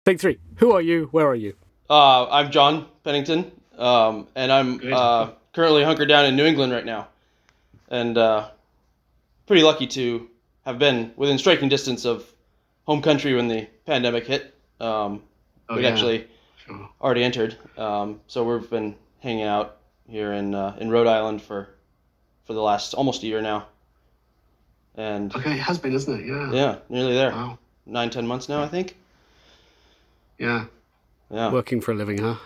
Take three. Who are you? Where are you? I'm John Pennington, and I'm Good. currently hunkered down in New England right now, and pretty lucky to have been within striking distance of home country when the pandemic hit. We'd Yeah. actually Sure. already entered, so we've been hanging out here in Rhode Island for the last almost a year now, and Okay, it has been, isn't it? Yeah. yeah, nearly there. Wow. 9-10 months now, I think. Yeah. Yeah. Working for a living, huh?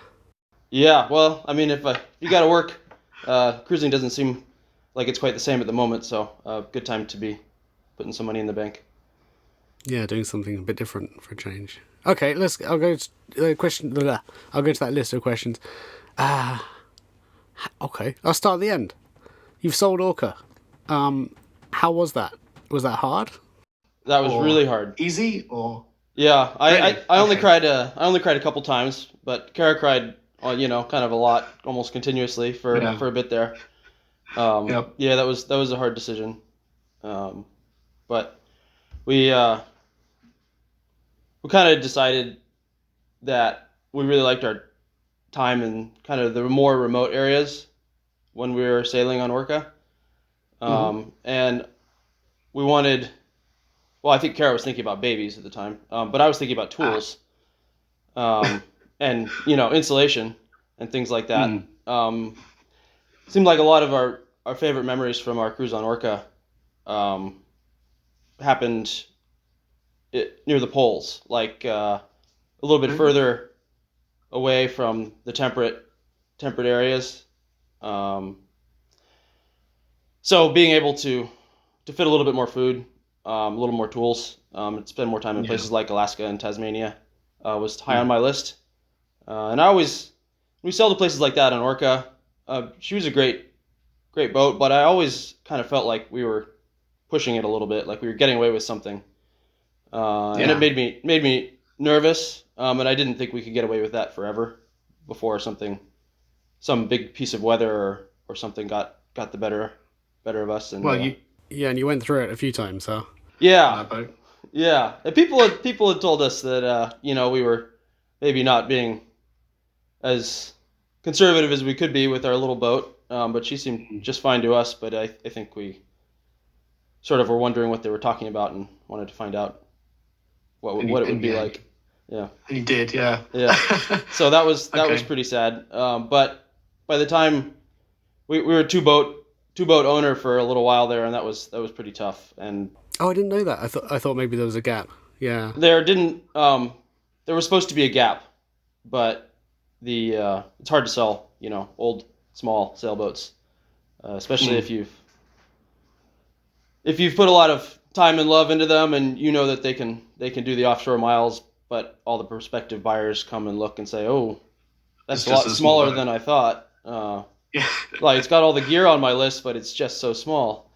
Yeah, well, I mean, if you got to work, cruising doesn't seem like it's quite the same at the moment. So, good time to be putting some money in the bank. Yeah, doing something a bit different for a change. Okay, I'll go to the question. I'll go to that list of questions. Okay, I'll start at the end. You've sold Orca. How was that? Was that hard? That was Or really hard. Easy or Yeah, Really? I only Okay. cried. I only cried a couple times, but Kara cried. Kind of a lot, almost continuously Yeah. for a bit there. Yep. Yeah, that was a hard decision. But we we kind of decided that we really liked our time in kind of the more remote areas when we were sailing on Orca. And we wanted, well, I think Kara was thinking about babies at the time, but I was thinking about tools, and, insulation and things like that. Seemed like a lot of our favorite memories from our cruise on Orca happened near the poles, like a little bit further away from the temperate areas. So being able to fit a little bit more food, a little more tools, and spend more time in places like Alaska and Tasmania was high on my list. And we sailed to places like that on Orca. She was a great boat, but I always kind of felt like we were pushing it a little bit, like we were getting away with something. And it made me nervous, and I didn't think we could get away with that forever before some big piece of weather or something got the better of us. And Well, you Yeah, and you went through it a few times, huh? yeah, that boat. yeah. And people had told us that we were maybe not being as conservative as we could be with our little boat, but she seemed just fine to us. But I think we sort of were wondering what they were talking about and wanted to find out what And what it and would be yeah, like. Yeah, and you did, yeah. yeah. So that was Okay. pretty sad. But by the time we were two boat owner for a little while there, and that was pretty tough. And Oh, I didn't know that. I thought maybe there was a gap. Yeah. there didn't there was supposed to be a gap, but the it's hard to sell old small sailboats, especially if you've put a lot of time and love into them, and you know that they can do the offshore miles, but all the prospective buyers come and look and say, oh, that's It's a just lot a small smaller boat. than I thought. Yeah. Like, it's got all the gear on my list, but it's just so small.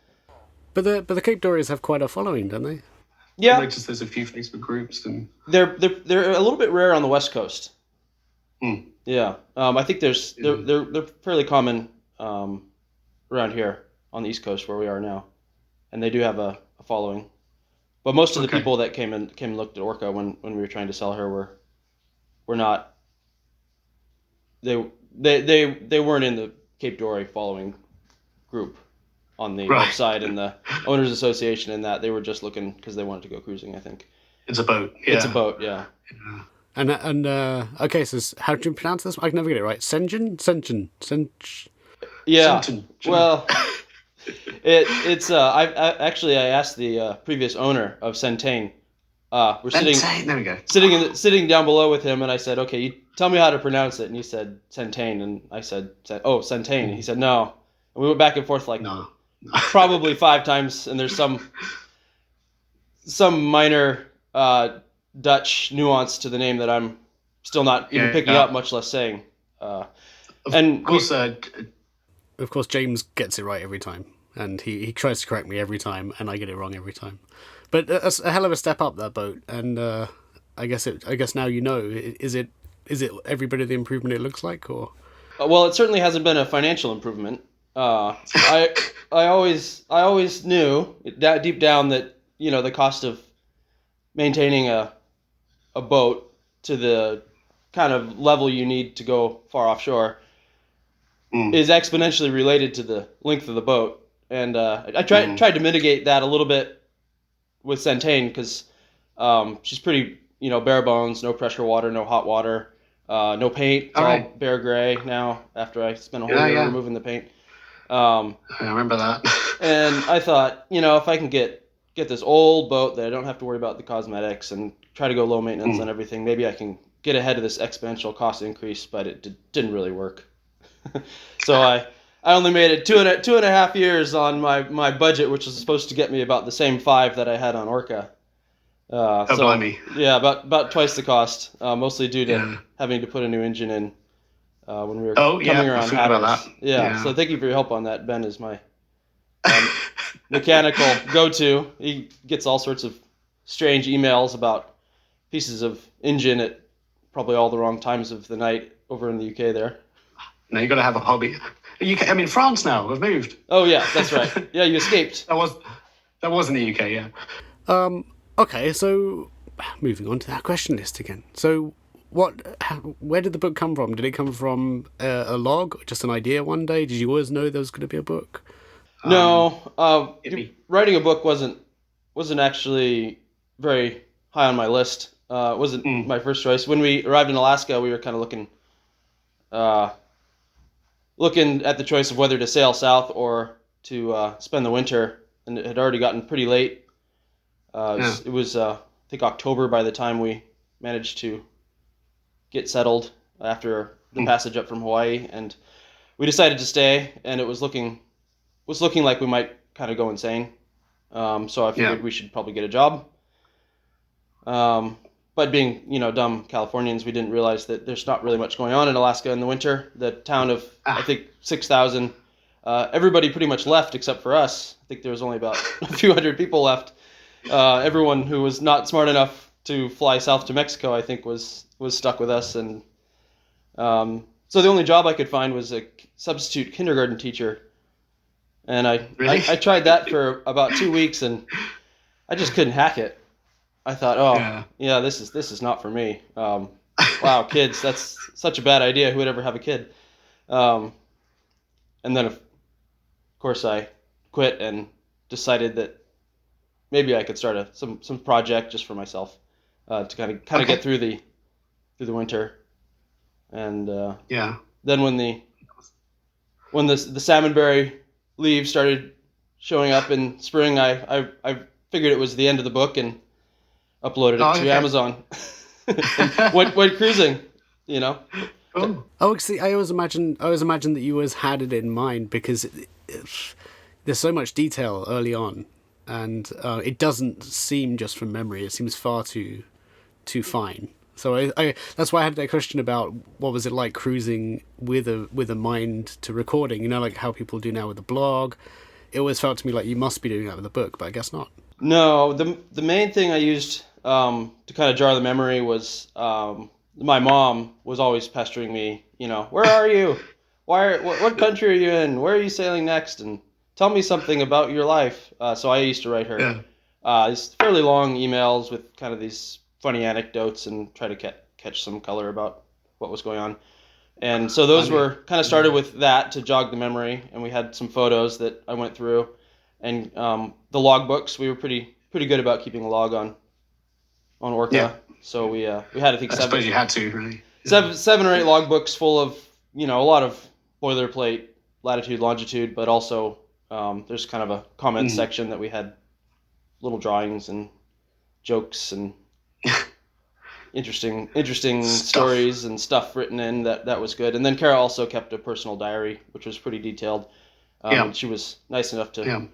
But the Cape Dorys have quite a following, don't they? I Yeah, noticed there's a few Facebook groups and they're a little bit rare on the West Coast. Hmm. Yeah, I think they're fairly common around here on the East Coast where we are now, and they do have a following. But most of the Okay. people that came and looked at Orca when we were trying to sell her were not they weren't in the Cape Dory following group on the Right. website and the owners association, and that they were just looking because they wanted to go cruising. I think it's a boat. Yeah. it's a boat. Yeah. And okay, so how do you pronounce this? I can never get it right. Senjin. Yeah. Centene. Well, it's I actually I asked the previous owner of Centene. We're There we go. sitting down below with him, and I said, "Okay, you tell me how to pronounce it." And he said Centene, and I said, "Oh, Centene." And he said, "No." And we went back and forth like No. probably 5 times, and there's some minor Dutch nuance to the name that I'm still not even picking up, much less saying. And Of course, Of course, James gets it right every time, and he tries to correct me every time, and I get it wrong every time. But that's a hell of a step up, that boat, and I guess now you know. Is it every bit of the improvement it looks like, or? well, it certainly hasn't been a financial improvement. I always knew deep down that the cost of maintaining a boat to the kind of level you need to go far offshore Mm. is exponentially related to the length of the boat. And I tried to mitigate that a little bit with Centene because she's pretty, bare bones, no pressure water, no hot water, no paint. It's all bare gray now after I spent a whole year removing the paint. I remember that. And I thought, if I can get this old boat that I don't have to worry about the cosmetics and try to go low maintenance on everything, maybe I can get ahead of this exponential cost increase, but it didn't really work. So I only made it two and a half years on my budget, which was supposed to get me about the same 5 that I had on Orca. Blimey. Yeah, about twice the cost, mostly due to having to put a new engine in when we were coming around Hatteras. Yeah, so thank you for your help on that. Ben is my mechanical go-to. He gets all sorts of strange emails about pieces of engine at probably all the wrong times of the night over in the UK there. No, you got to have a hobby. I'm in France now. We've moved. Oh yeah, that's right. Yeah, you escaped. That was in the UK. Yeah. Okay, so moving on to that question list again. So, where did the book come from? Did it come from a log, just an idea one day? Did you always know there was going to be a book? No, writing a book wasn't actually very high on my list. It wasn't my first choice. When we arrived in Alaska, we were kind of looking at the choice of whether to sail south or to spend the winter, and it had already gotten pretty late. It was I think October by the time we managed to get settled after the passage up from Hawaii, and we decided to stay, and it was looking like we might kind of go insane. So I figured we should probably get a job. But being, dumb Californians, we didn't realize that there's not really much going on in Alaska in the winter. The town of, I think, 6,000, everybody pretty much left except for us. I think there was only about a few hundred people left. Everyone who was not smart enough to fly south to Mexico, I think, was stuck with us. And so the only job I could find was a substitute kindergarten teacher. And I tried that for about 2 weeks, and I just couldn't hack it. I thought, this is not for me. Wow, kids, that's such a bad idea. Who would ever have a kid? And then, of course, I quit and decided that maybe I could start some project just for myself to kind of get through the winter. And then when the salmonberry leaves started showing up in spring, I figured it was the end of the book and uploaded it to Amazon. went cruising, Oh, see, I always imagine that you always had it in mind because there's so much detail early on, and it doesn't seem just from memory. It seems far too fine. So I that's why I had that question about what was it like cruising with a mind to recording. Like how people do now with the blog. It always felt to me like you must be doing that with a book, but I guess not. No, the main thing I used to kind of jar the memory was my mom was always pestering me. Where are you? What country are you in? Where are you sailing next? And tell me something about your life. So I used to write her these fairly long emails with kind of these funny anecdotes and try to catch some color about what was going on. And so those were kind of started with that to jog the memory, and we had some photos that I went through, and the log books, we were pretty good about keeping a log on Orca. Yeah. So we had, I think, I suppose you had to, really. Seven or eight log books full of, a lot of boilerplate, latitude, longitude, but also there's kind of a comment section that we had little drawings and jokes and interesting stories and stuff written in that was good. And then Kara also kept a personal diary, which was pretty detailed. And she was nice enough to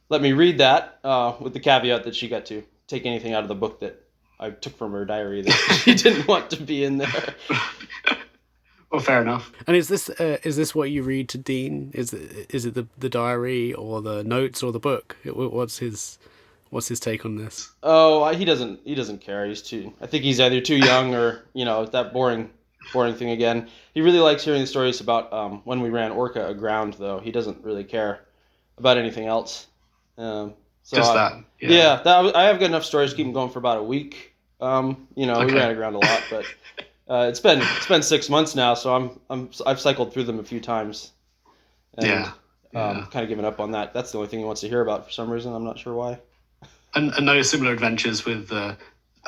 let me read that with the caveat that she got to take anything out of the book that I took from her diary that she didn't want to be in there. Well, fair enough. And is this what you read to Dean? Is it the diary or the notes or the book? What's his take on this? Oh, he doesn't care. I think he's either too young or that boring thing again. He really likes hearing the stories about when we ran Orca aground, though. He doesn't really care about anything else. Just that. Yeah. I have good enough stories to keep him going for about a week. We Okay. ran aground a lot, but it's been 6 months now, so I've cycled through them a few times, and Yeah. Yeah. kind of given up on that. That's the only thing he wants to hear about for some reason. I'm not sure why. And no similar adventures with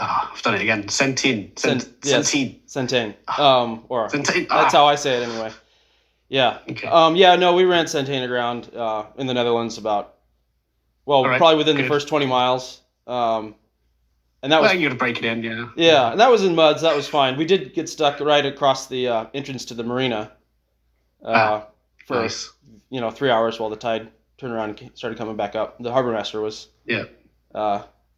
I've done it again. Centene. Centene. Centene. Or Centene. that's how I say it anyway. Yeah. Okay. No, we ran Centene aground in the Netherlands right. probably within the Good. first 20 miles. And that was you got to break it in, yeah. yeah, and that was in muds. That was fine. We did get stuck right across the entrance to the marina for Nice. 3 hours while the tide turned around and started coming back up. The harbor master was Yeah.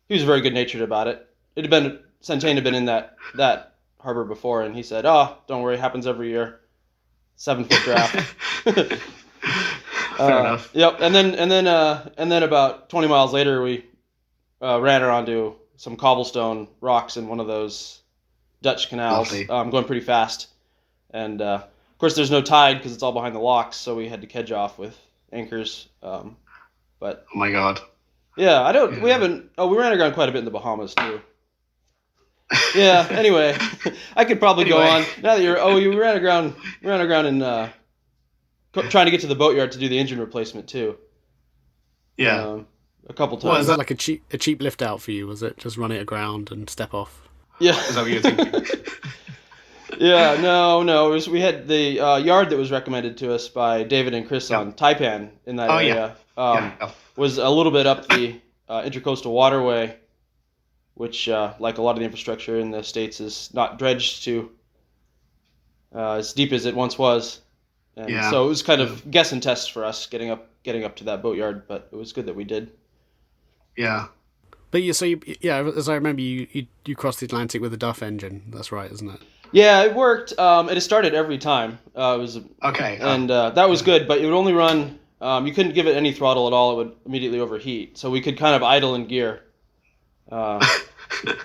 he was very good natured about it. Centene had been in that harbor before, and he said, "Oh, don't worry, it happens every year. 7-foot draft." Fair enough. Yep, and then about 20 miles later, we ran her onto some cobblestone rocks in one of those Dutch canals, Lovely. going pretty fast. And of course, there's no tide because it's all behind the locks, so we had to kedge off with anchors. But Oh my God. yeah, we Yeah. haven't. Oh, we ran aground quite a bit in the Bahamas too. Yeah. Anyway, I could probably go on now that you ran aground in trying to get to the boatyard to do the engine replacement too. Yeah. A couple Well, times. Was that like a cheap lift out for you? Was it just run it aground and step off? Yeah. Is that what you're thinking? Yeah, no. We had the yard that was recommended to us by David and Chris on Taipan in that area. Yeah. Was a little bit up the intercoastal waterway, which, like a lot of the infrastructure in the States, is not dredged to as deep as it once was. And so it was kind of guess and test for us getting up to that boatyard, but it was good that we did. Yeah. But as I remember, you crossed the Atlantic with a Duff engine. That's right, isn't it? Yeah, it worked. It started every time. It was Okay. and that was good, but it would only run. You couldn't give it any throttle at all; it would immediately overheat. So we could kind of idle in gear.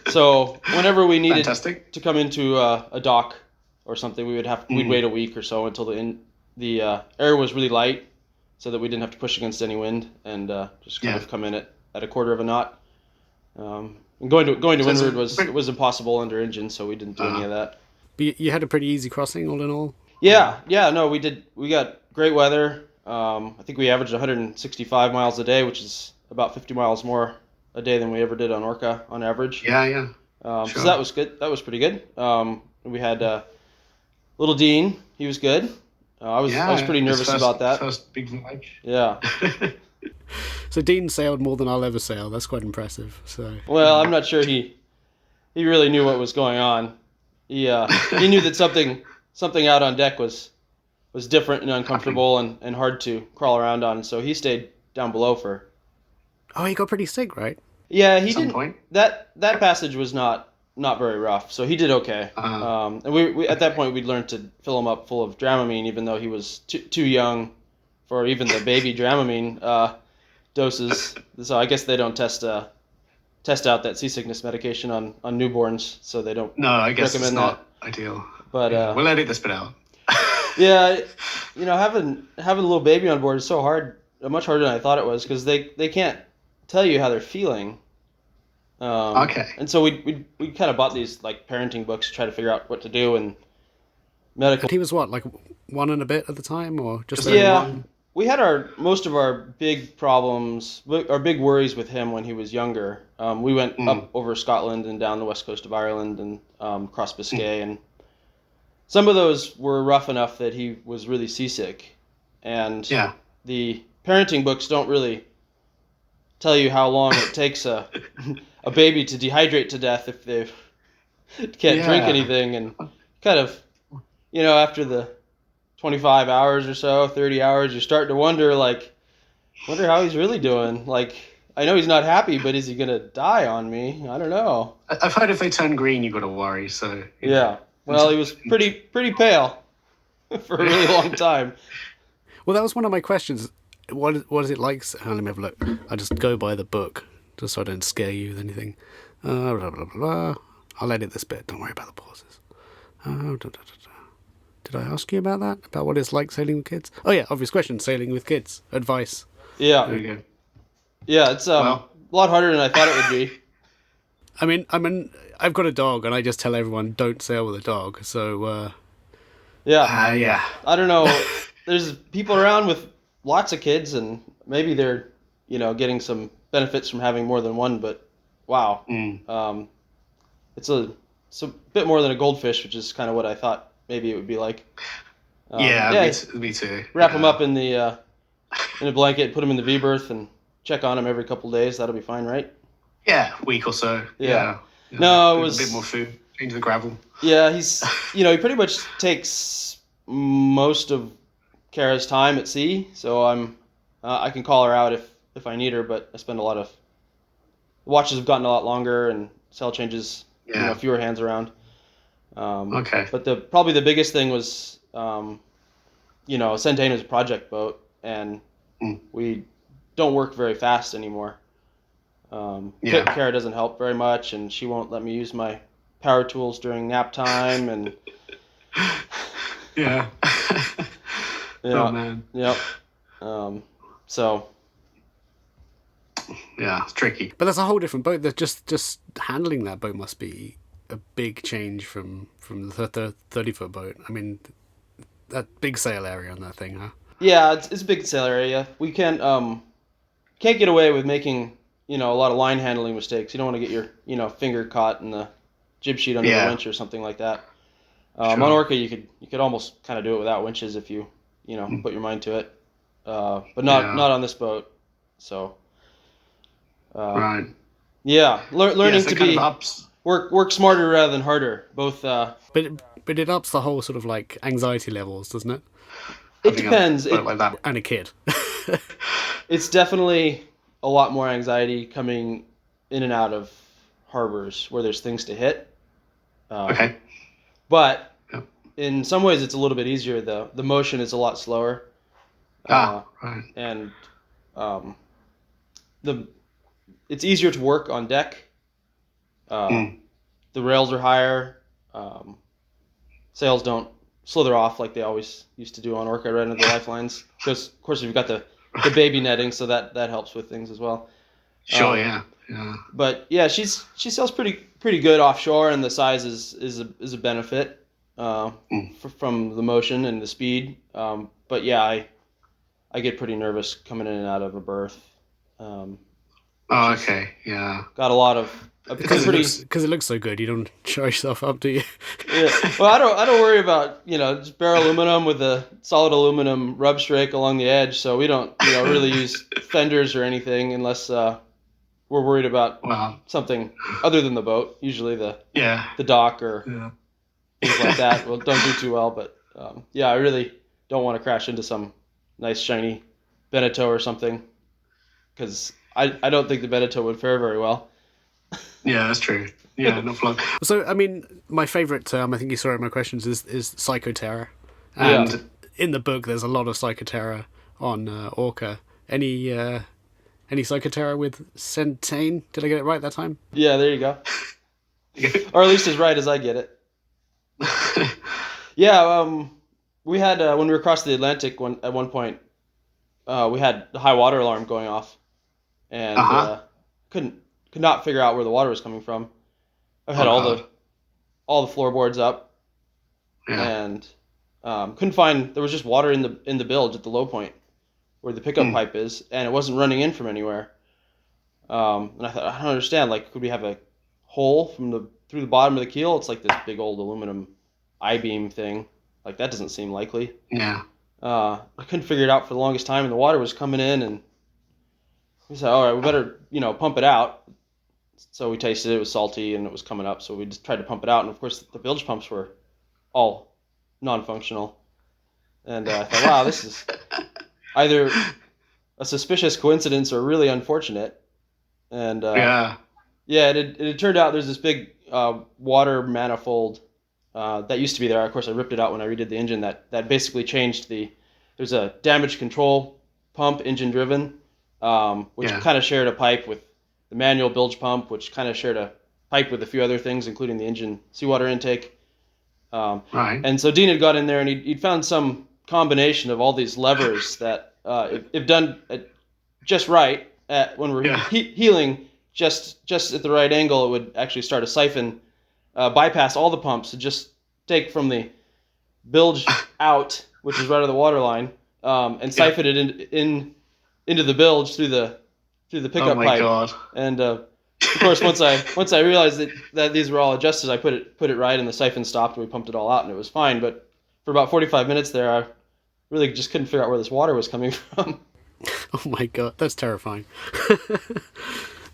So whenever we needed Fantastic. to come into a dock or something, we'd wait a week or so until the air was really light, so that we didn't have to push against any wind, and just kind of come in at a quarter of a knot. And going to windward was impossible under engine, so we didn't do any of that. But you had a pretty easy crossing, all in all. Yeah, no, we did. We got great weather. I think we averaged 165 miles a day, which is about 50 miles more a day than we ever did on Orca on average. Yeah. So that was good. That was pretty good. We had little Dean. He was good. I was pretty nervous about that. First big voyage. Yeah. So Dean sailed more than I'll ever sail. That's quite impressive. So. Well, I'm not sure he really knew what was going on. He knew that something out on deck was different and uncomfortable and hard to crawl around on, so he stayed down below for. Oh, he got pretty sick, right? Yeah, he At some didn't. point. That passage was not very rough, so he did okay. And we at that point we'd learned to fill him up full of Dramamine, even though he was too young for even the baby Dramamine doses. So I guess they don't test out that seasickness medication on newborns, so they don't. No, I guess it's recommend not ideal. But We'll edit this bit out. yeah, having a little baby on board is so hard, much harder than I thought it was, because they can't tell you how they're feeling. Okay. And so we kind of bought these like parenting books to try to figure out what to do, and medical. And he was what, like one and a bit at the time, or just Yeah, over one? we had most of our big problems, our big worries with him when he was younger. We went up over Scotland and down the west coast of Ireland and across Biscay, and some of those were rough enough that he was really seasick. And the parenting books don't really tell you how long it takes a baby to dehydrate to death if they can't drink anything, and kind of, after the 25 hours or so, 30 hours, you're starting to wonder how he's really doing. Like, I know he's not happy, but is he going to die on me? I don't know. I've heard if they turn green, you've got to worry. So Yeah. Well, he was pretty pale for a really long time. Well, that was one of my questions. What is it like? Let me have a look. I just go by the book, just so I don't scare you with anything. Blah, blah, blah, blah. I'll edit this bit. Don't worry about the pauses. Did I ask you about that? About what it's like sailing with kids? Oh yeah, obvious question. Sailing with kids. Advice. Yeah. There you go. Yeah, it's a lot harder than I thought it would be. I've got a dog, and I just tell everyone don't sail with a dog. So Yeah. Yeah. I don't know. There's people around with lots of kids, and maybe they're, getting some benefits from having more than one. But wow, it's a bit more than a goldfish, which is kind of what I thought maybe it would be like. Me too. Wrap them up in the in a blanket, put them in the V berth, and check on them every couple days. That'll be fine, right? Yeah, week or so. Yeah. Yeah. No, it was a bit more food, change the gravel. Yeah, he's he pretty much takes most of Kara's time at sea, so I can call her out if I need her, but I spend a lot of watches have gotten a lot longer and sail changes, fewer hands around. Okay. But probably the biggest thing was Centene is a project boat, and we don't work very fast anymore. Kara doesn't help very much, and she won't let me use my power tools during nap time, and Yeah. Oh man. Yep. So yeah, it's tricky. But that's a whole different boat. That just handling that boat must be a big change from the 30-foot boat. I mean, that big sail area on that thing, huh? yeah, it's a big sail area. We can't get away with making a lot of line handling mistakes. You don't want to get your finger caught in the jib sheet under the winch or something like that. On Orca, you could almost kind of do it without winches if you put your mind to it, but not on this boat. So Right. yeah, learning so to kind be of ups. work smarter rather than harder. Both. But it ups the whole sort of like anxiety levels, doesn't it? It depends. Like that. And a kid. It's definitely a lot more anxiety coming in and out of harbors where there's things to hit. Okay. But Yep. in some ways, it's a little bit easier. The motion is a lot slower. Right. And it's easier to work on deck. The rails are higher. Sails don't slither off like they always used to do on Orca right under the lifelines. Because of course we've got the baby netting, so that helps with things as well. Sure. Yeah. But yeah, she sails pretty good offshore, and the size is a benefit from the motion and the speed. But yeah, I get pretty nervous coming in and out of a berth. Okay. Yeah. Got a lot of Because it looks so good, you don't show yourself up, do you? Yeah. Well, I don't worry about just bare aluminum with a solid aluminum rub strake along the edge, so we don't really use fenders or anything unless we're worried about something other than the boat. Usually the dock or things like that. Well, don't do too well, but I really don't want to crash into some nice shiny Beneteau or something, because I don't think the Beneteau would fare very well. Yeah, that's true. Yeah, not fun. So, I mean, my favourite term, I think you saw it in my questions, is Psychoterror. And in the book, there's a lot of Psychoterror on Orca. Any Psychoterror with Centene? Did I get it right that time? Yeah, there you go. Or at least as right as I get it. Yeah, we had, when we were across the Atlantic at one point, we had the high water alarm going off. And could not figure out where the water was coming from. I had all the floorboards up, and couldn't find. There was just water in the bilge at the low point where the pickup pipe is, and it wasn't running in from anywhere. And I thought, I don't understand. Like, could we have a hole through the bottom of the keel? It's like this big old aluminum I-beam thing. Like, that doesn't seem likely. Yeah. I couldn't figure it out for the longest time, and the water was coming in, and we said, all right, we better pump it out. So we tasted it. It was salty and it was coming up. So we just tried to pump it out. And of course, the bilge pumps were all non-functional. And I thought, wow, this is either a suspicious coincidence or really unfortunate. And it had turned out there's this big water manifold that used to be there. Of course, I ripped it out when I redid the engine. That basically changed there's a damage control pump, engine driven, which kind of shared a pipe with the manual bilge pump, which kind of shared a pipe with a few other things, including the engine seawater intake. Right. And so Dean had got in there, and he'd found some combination of all these levers that, if done just right, when we're healing, just at the right angle, it would actually start a siphon, bypass all the pumps, and just take from the bilge out, which is right on the water line, and siphon it into the bilge through the pickup pipe. God. And of course, once I realized that these were all adjusted, I put it right, and the siphon stopped, and we pumped it all out, and it was fine. But for about 45 minutes there, I really just couldn't figure out where this water was coming from. Oh my god, that's terrifying.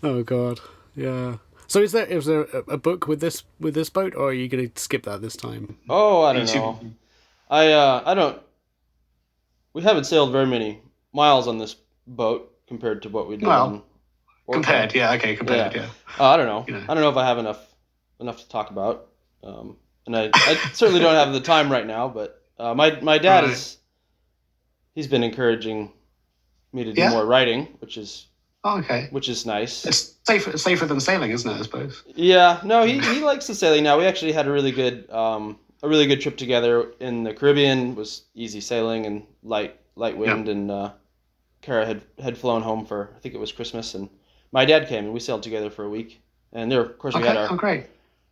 Oh god, yeah. So is there a book with this boat, or are you going to skip that this time? Oh, I don't know. I don't. We haven't sailed very many miles on this boat compared to what we did on Orca. Compared, yeah, compared. I don't know. You know. I don't know if I have enough to talk about, and I certainly don't have the time right now. But my dad he's been encouraging me to do more writing, which is nice. It's safer than sailing, isn't it? I suppose. Yeah, no, he likes the sailing now. We actually had a really good trip together in the Caribbean. It was easy sailing and light wind, and Kara had flown home for, I think it was Christmas, and my dad came and we sailed together for a week. And there, of course, we had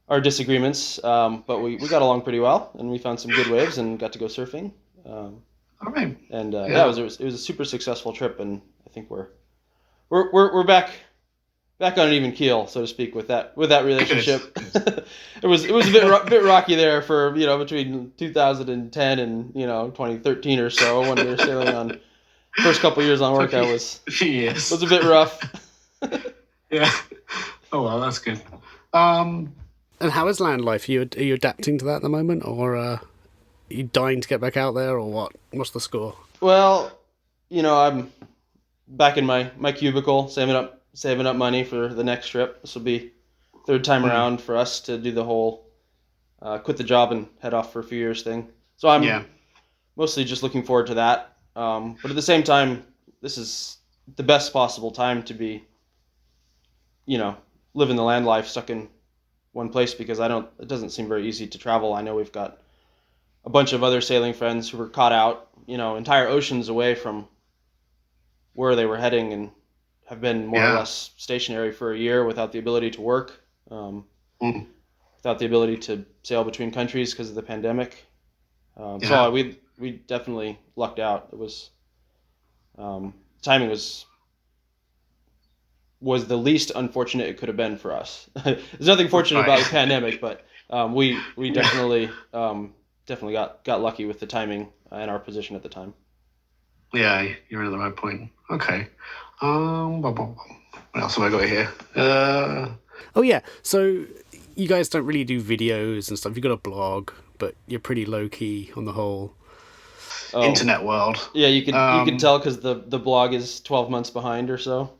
our disagreements, but we got along pretty well, and we found some good waves and got to go surfing. All right. And it was a super successful trip, and I think we're back on an even keel, so to speak, with that relationship. It was a bit rocky there for between 2010 and 2013 or so, when we were sailing on. First couple years on Orca was a bit rough. Yeah. Oh well, that's good. And how is land life? Are you adapting to that at the moment, or are you dying to get back out there, or what? What's the score? Well, I'm back in my cubicle, saving up money for the next trip. This will be third time around for us to do the whole quit the job and head off for a few years thing. So I'm mostly just looking forward to that. But at the same time, this is the best possible time to be, living the land life stuck in one place, because it doesn't seem very easy to travel. I know we've got a bunch of other sailing friends who were caught out, entire oceans away from where they were heading, and have been more or less stationary for a year without the ability to work, without the ability to sail between countries because of the pandemic. So we definitely lucked out. It was timing was the least unfortunate it could have been for us. There's nothing fortunate about the pandemic, but we definitely got lucky with the timing and our position at the time. Yeah, you're in the right point. Okay. What else have I got here? Oh yeah, so you guys don't really do videos and stuff. You've got a blog, but you're pretty low key on the whole. Internet world. Yeah, you can tell because the blog is 12 months behind or so.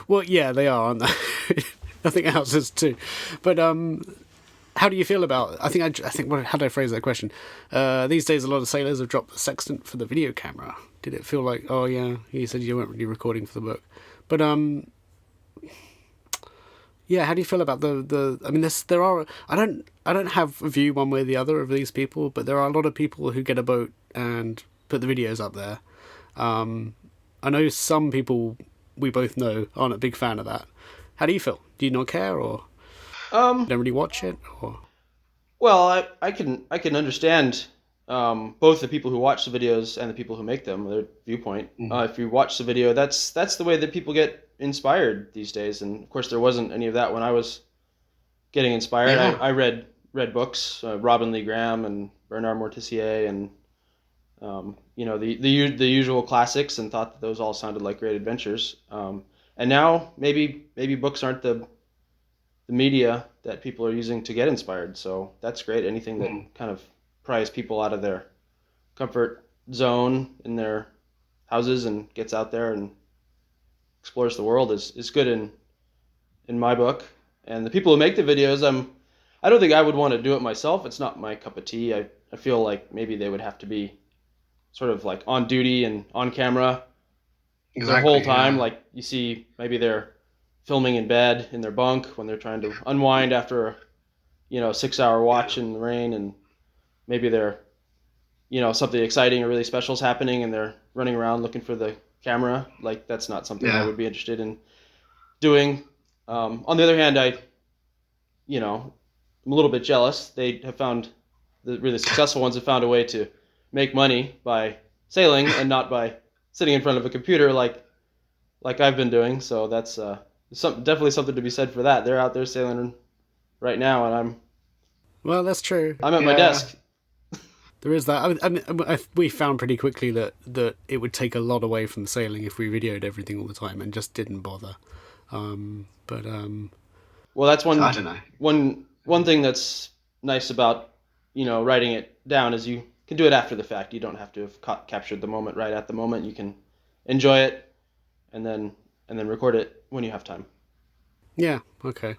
Well, yeah, they are, aren't they? I think ours is too. But how do you feel about? I think how did I phrase that question? These days, a lot of sailors have dropped the Sextant for the video camera. Did it feel like? Oh yeah, you said you weren't really recording for the book, but yeah. How do you feel about the? I mean, there are. I don't have a view one way or the other of these people, but there are a lot of people who get a boat and put the videos up there. I know some people we both know aren't a big fan of that. How do you feel? Do you not care, or don't really watch it, or? Well, I can understand both the people who watch the videos and the people who make them, their viewpoint. If you watch the video, that's the way that people get inspired these days. And of course, there wasn't any of that when I was getting inspired. Yeah. I read books, Robin Lee Graham and Bernard Mortissier, and the usual classics, and thought that those all sounded like great adventures. And now maybe books aren't the media that people are using to get inspired. So that's great. Anything that kind of pries people out of their comfort zone in their houses and gets out there and explores the world is good in my book. And the people who make the videos, I don't think I would want to do it myself. It's not my cup of tea. I feel like maybe they would have to be sort of like on duty and on camera the whole time. Yeah. Like you see, maybe they're filming in bed in their bunk when they're trying to unwind after a 6-hour watch in the rain, and maybe they're something exciting or really special is happening and they're running around looking for the camera. Like that's not something I would be interested in doing. On the other hand, I'm a little bit jealous. They have found, the really successful ones have found a way to make money by sailing and not by sitting in front of a computer like I've been doing. So that's definitely something to be said for that. They're out there sailing right now, and Well, that's true. I'm at my desk. There is that. We found pretty quickly that it would take a lot away from sailing if we videoed everything all the time and just didn't bother. Well, that's I don't know. One thing that's nice about writing it down is you can do it after the fact. You don't have to have captured the moment right at the moment. You can enjoy it and then record it when you have time. Yeah. Okay.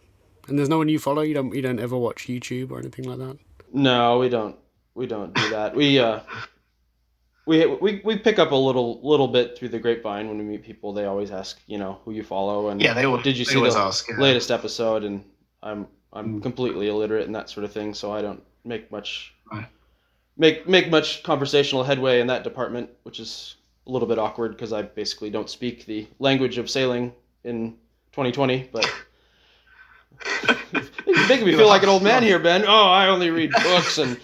And there's no one you follow. You don't ever watch YouTube or anything like that. No, we don't. We don't do that. We pick up a little bit through the grapevine when we meet people. They always ask, who you follow, and did you see the latest episode? And I'm completely illiterate and that sort of thing, so I don't make much make much conversational headway in that department, which is a little bit awkward because I basically don't speak the language of sailing in 2020. But you're making me feel like an old man here, Ben. Oh, I only read books and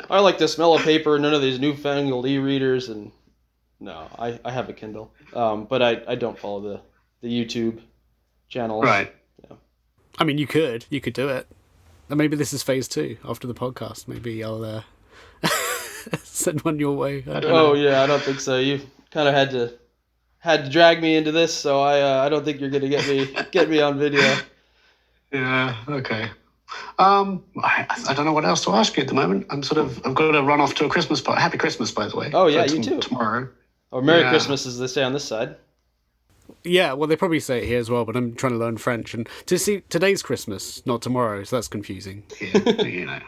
I like the smell of paper, none of these newfangled e-readers, and no, I have a Kindle, but I don't follow the YouTube channels. Right. Yeah. I mean, you could do it. And maybe this is phase 2 after the podcast. Maybe I'll send one your way. I don't know. Yeah, I don't think so. You kind of had to drag me into this, so I don't think you're gonna get me on video. Yeah. Okay. I don't know what else to ask you at the moment. I've got to run off to a Christmas party. Happy Christmas, by the way. Oh yeah, you too. Tomorrow. Or Merry Christmas, as they say on this side. Yeah, well, they probably say it here as well, but I'm trying to learn French. And to see today's Christmas, not tomorrow, so that's confusing. Yeah,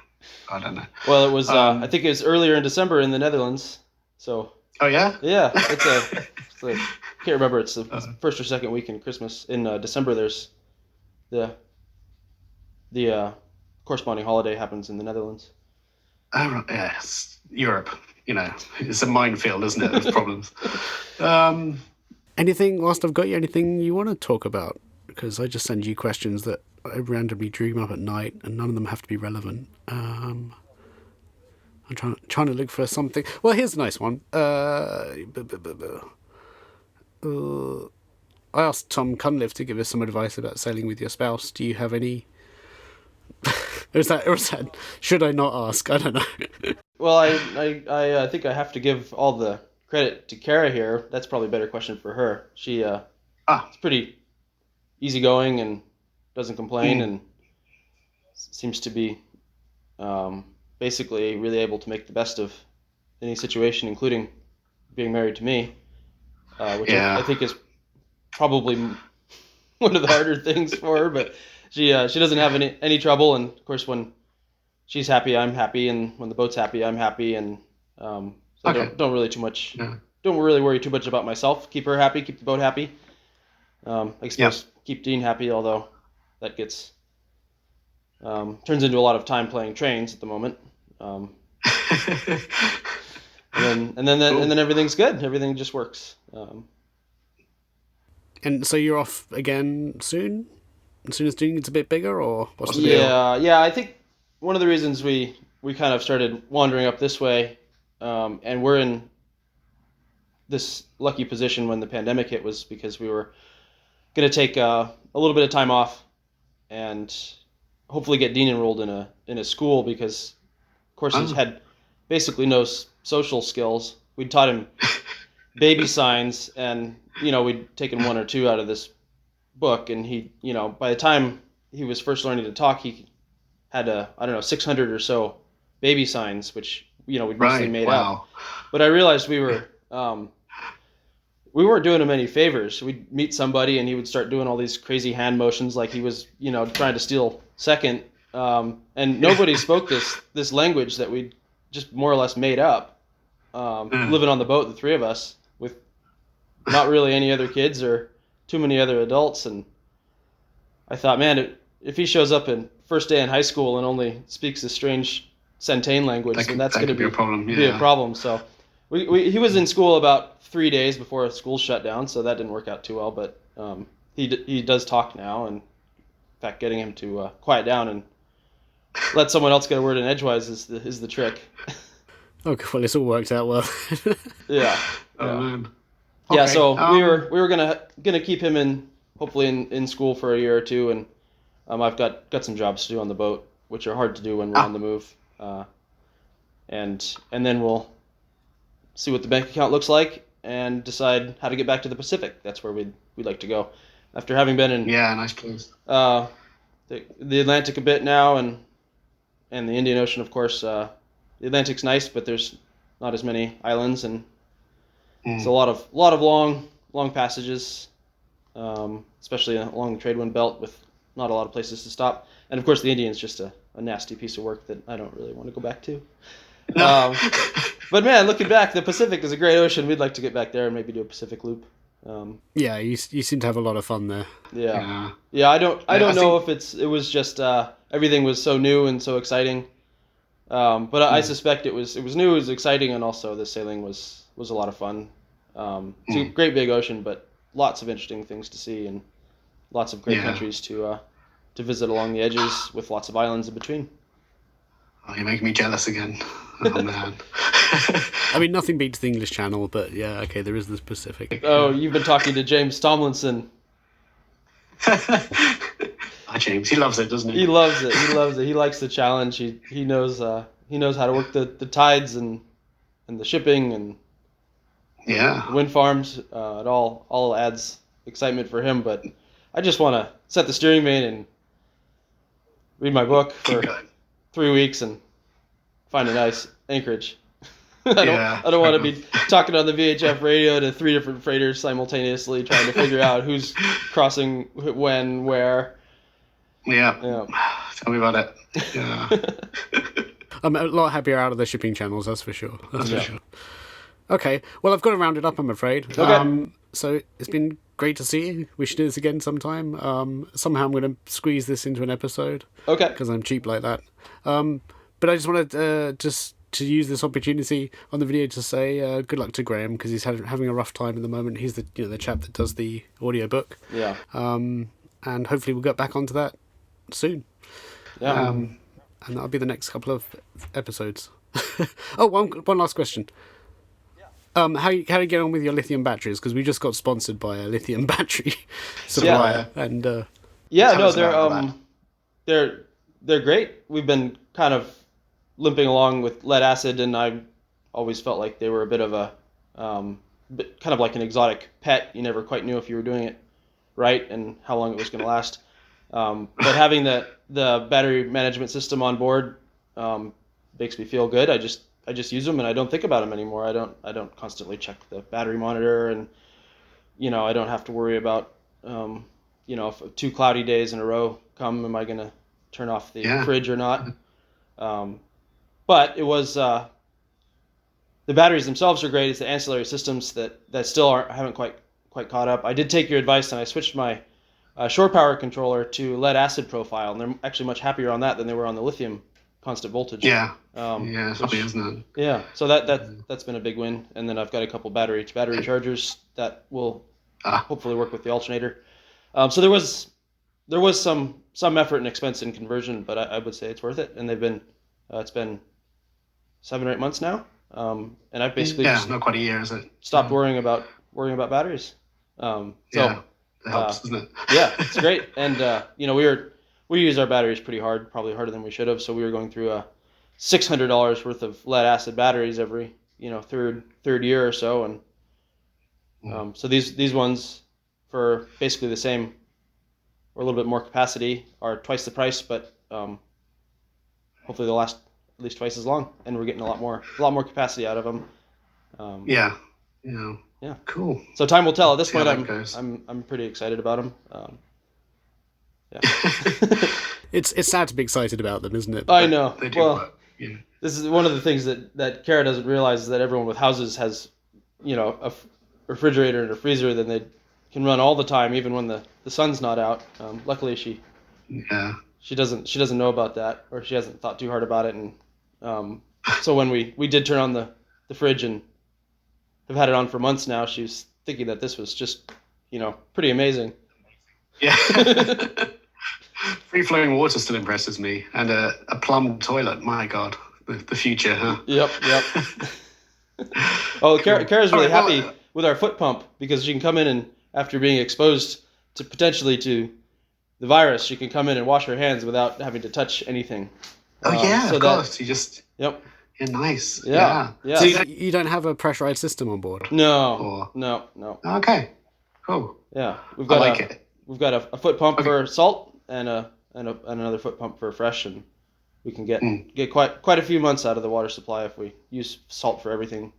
I don't know. Well, it was. I think it was earlier in December in the Netherlands. So. Oh yeah. Yeah, it's I can't remember. It's the first or second week in Christmas in December. There's the corresponding holiday happens in the Netherlands. Oh right, yes, Europe. It's a minefield, isn't it? Of problems. Anything, whilst I've got you, anything you want to talk about? Because I just send you questions that I randomly dream up at night, and none of them have to be relevant. I'm trying to look for something. Well, here's a nice one. I asked Tom Cunliffe to give us some advice about sailing with your spouse. Do you have any? Or is that? Should I not ask? I don't know. Well, I think I have to give all the credit to Kara here. That's probably a better question for her. She is pretty easygoing and doesn't complain and seems to be basically really able to make the best of any situation, including being married to me, which I think is probably one of the harder things for her. But she doesn't have any trouble, and of course when she's happy, I'm happy, and when the boat's happy, I'm happy, and so don't really worry too much about myself. Keep her happy, keep the boat happy. I suppose keep Dean happy, although that gets turns into a lot of time playing trains at the moment. And then everything's good. Everything just works. And so you're off again soon? As soon as Dean gets a bit bigger, or what's the deal? Yeah. I think one of the reasons we kind of started wandering up this way, and we're in this lucky position when the pandemic hit, was because we were going to take a little bit of time off and hopefully get Dean enrolled in a school, because of course he's had basically no social skills. We'd taught him baby signs, and we'd taken one or two out of this book, and he, by the time he was first learning to talk, he had 600 or so baby signs, which we'd mostly made up. But I realized we weren't doing him any favors. We'd meet somebody and he would start doing all these crazy hand motions like he was trying to steal second, and nobody spoke this language that we just more or less made up, living on the boat, the three of us, with not really any other kids or too many other adults. And I thought, man, if he shows up in first day in high school and only speaks this strange Centene language, then that's going to be a problem. Be a problem. So he was in school about 3 days before school shut down, so that didn't work out too well. But he does talk now, and in fact, getting him to quiet down and let someone else get a word in edgewise is the trick. Oh, well, this all works out well. Yeah. Oh man. Yeah, Okay, so we were gonna keep him in, hopefully in school for a year or two, and I've got some jobs to do on the boat, which are hard to do when we're on the move, and then we'll see what the bank account looks like and decide how to get back to the Pacific. That's where we'd like to go, after having been in nice place. the Atlantic a bit now, and the Indian Ocean, of course. The Atlantic's nice, but there's not as many islands, and it's a lot of long passages, especially along the trade wind belt with not a lot of places to stop. And of course, the Indian's just a nasty piece of work that I don't really want to go back to. No. But man, looking back, the Pacific is a great ocean. We'd like to get back there and maybe do a Pacific loop. Yeah, you seem to have a lot of fun there. Yeah. I don't know if it was just everything was so new and so exciting. But I suspect it was new, it was exciting, and also the sailing was a lot of fun. It's a great big ocean, but lots of interesting things to see and lots of great countries to visit along the edges with lots of islands in between. Oh, you're making me jealous again. Oh man. I mean, nothing beats the English Channel, but yeah, okay, there is the Pacific. Oh, you've been talking to James Tomlinson. Hi, James. He loves it, doesn't he? He loves it. He likes the challenge. He knows how to work the tides and the shipping and the wind farms. It all adds excitement for him. But I just want to set the steering main and read my book for 3 weeks and find a nice anchorage. I don't want to be talking on the VHF radio to 3 different freighters simultaneously, trying to figure out who's crossing when, where. Yeah. Tell me about it. Yeah. I'm a lot happier out of the shipping channels, that's for sure. For sure. Okay, well, I've got to round it up, I'm afraid. Okay. So it's been great to see you. We should do this again sometime. Somehow I'm going to squeeze this into an episode. Okay. Because I'm cheap like that. But I just wanted to use this opportunity on the video to say good luck to Graham, because he's having a rough time at the moment. He's the chap that does the audiobook. Yeah. And hopefully we'll get back onto that soon. Yeah. And that'll be the next couple of episodes. Oh, one last question. How you get on with your lithium batteries? Because we just got sponsored by a lithium battery supplier, and they're great. We've been kind of limping along with lead acid, and I always felt like they were a bit of a kind of like an exotic pet. You never quite knew if you were doing it right and how long it was going to last. But having the battery management system on board makes me feel good. I just use them and I don't think about them anymore. I don't constantly check the battery monitor, and I don't have to worry about if 2 cloudy days in a row come, am I going to turn off the fridge or not? But it was the batteries themselves are great. It's the ancillary systems that still haven't quite caught up. I did take your advice and I switched my shore power controller to lead acid profile, and they're actually much happier on that than they were on the lithium constant voltage. Yeah. It's funny, isn't it? Yeah. So that's been a big win. And then I've got a couple battery chargers that will hopefully work with the alternator. So there was some effort and expense in conversion, but I would say it's worth it. And they've been it's been 7 or 8 months now. And I've basically just not quite a year, is it? stopped worrying about batteries. It helps, doesn't it? Yeah, it's great. And we use our batteries pretty hard, probably harder than we should have. So we were going through $600 worth of lead acid batteries every third year or so, and so these ones for basically the same or a little bit more capacity are twice the price, but hopefully they'll last at least twice as long, and we're getting a lot more capacity out of them. Yeah. Cool. So time will tell. At this See how point, that goes. I'm pretty excited about them. Yeah. It's sad to be excited about them, isn't it? I know. They do Well, work. Yeah. this is one of the things that Kara doesn't realize, is that everyone with houses has, a refrigerator and a freezer that they can run all the time, even when the sun's not out. Luckily, she doesn't know about that, or she hasn't thought too hard about it, and so when we did turn on the fridge and have had it on for months now, she was thinking that this was just pretty amazing. Yeah. Free flowing water still impresses me, and a plumbed toilet. My God, the future, huh? Yep. Oh, Cool. Kara's really All right, happy with our foot pump because she can come in and after being exposed to potentially to the virus, she can come in and wash her hands without having to touch anything. of course. You just Yep. you're nice. Yeah. So you don't have a pressurized system on board? No. Okay. Cool. Yeah, we've I got like it. We've got a foot pump for salt and another foot pump for fresh, and we can get quite a few months out of the water supply if we use salt for everything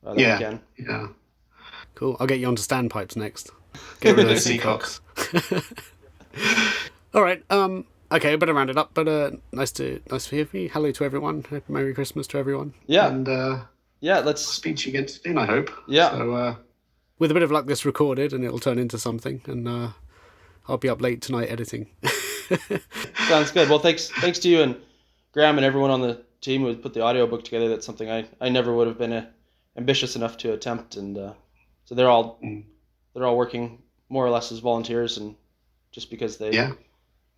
that we can. Yeah. Cool. I'll get you onto standpipes next. Get rid of those seacocks. All right. Okay, I better round it up. But nice to hear from you. Hello to everyone. Merry Christmas to everyone. Yeah. And let's speak to you again soon, I hope. Yeah. So with a bit of luck, this recorded and it'll turn into something. And I'll be up late tonight editing. Sounds good. Well, thanks to you and Graham and everyone on the team who put the audiobook together. That's something I never would have been ambitious enough to attempt, and so they're all working more or less as volunteers, and just because I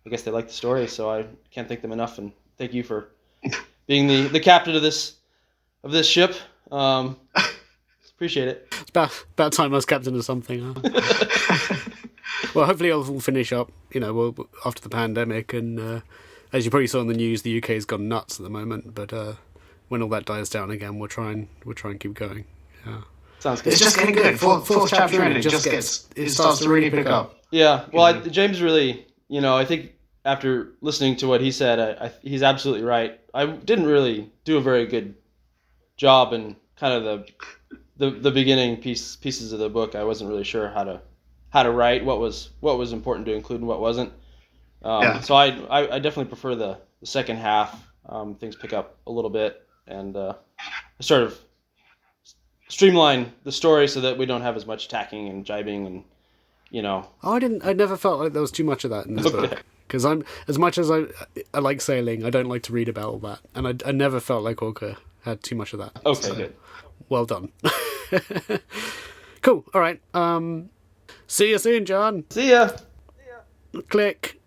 guess they like the story, so I can't thank them enough, and thank you for being the captain of this ship. Appreciate it. It's about time I was captain of something. Huh? Well, hopefully we'll finish up, after the pandemic, and as you probably saw in the news, the UK's gone nuts at the moment. But when all that dies down again, we'll try and keep going. Yeah. Sounds good. It's just getting good. Fourth chapter in, it starts to really pick up. Yeah. Well, James really, I think after listening to what he said, he's absolutely right. I didn't really do a very good job in kind of the beginning pieces of the book. I wasn't really sure how to write, what was important to include and what wasn't. So I definitely prefer the second half. Things pick up a little bit, and I sort of streamline the story so that we don't have as much tacking and jibing and I never felt like there was too much of that in this book. Because I'm, as much as I like sailing, I don't like to read about all that, and I never felt like Orca had too much of that. Okay, so, good. Well done. Cool. All right. See you soon, John. See ya. Click.